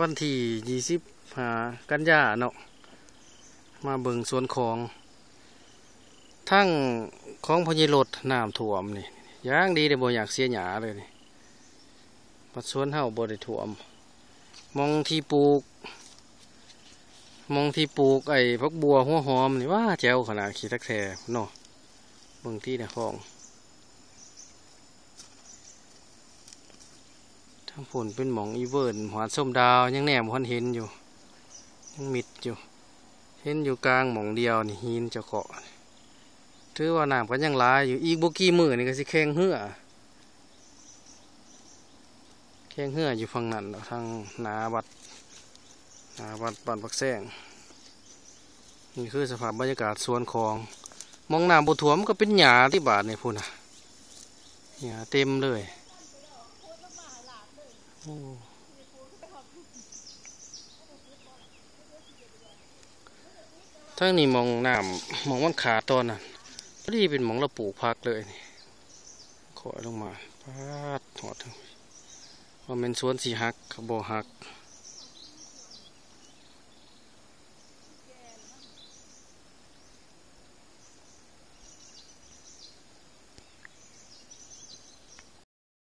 วันที่25 กันยาเนาะมาเบิ่งสวนของทั้งของพญรถน้ำท่วมนี่ย่างดีเลยบ่อยากเสียหยาเลยนี่ปัดสวนเฮาบ่ได้ท่วมมองที่ปลูกไอ้พักบัวหัวหอมนี่ว่าแจ๋วขนาดขี้ตักแท้เนาะเบิ่งที่ในคลองทั้งผลเป็นหมองอีเวิร์นหวานส้มดาวยังแนมพันเห็นอยู่ยังมิดอยู่เห็นอยู่กลางหมองเดียวนี่หินจะเกาะถือว่าน้ำก็ยังหลายอยู่อีกบ่กี่มื้อนี่ก็สิแข่งเหืออยู่ฝั่งนั้นทางหน้าวัดบ้านปักแซงนี่คือสภาพบรรยากาศสวนของมองน้ำบ่ท่วมก็เป็นหญ้าที่บาดนี่พุ่นน่ะหญ้าเต็มเลยทั้งนี้มองน้ำมองมันขาตอนนั้นพอดีเป็นมองเราปลูกผักเลยนี่ขอลงมาพาดหอดว่าเป็นสวนสีหักบ่หัก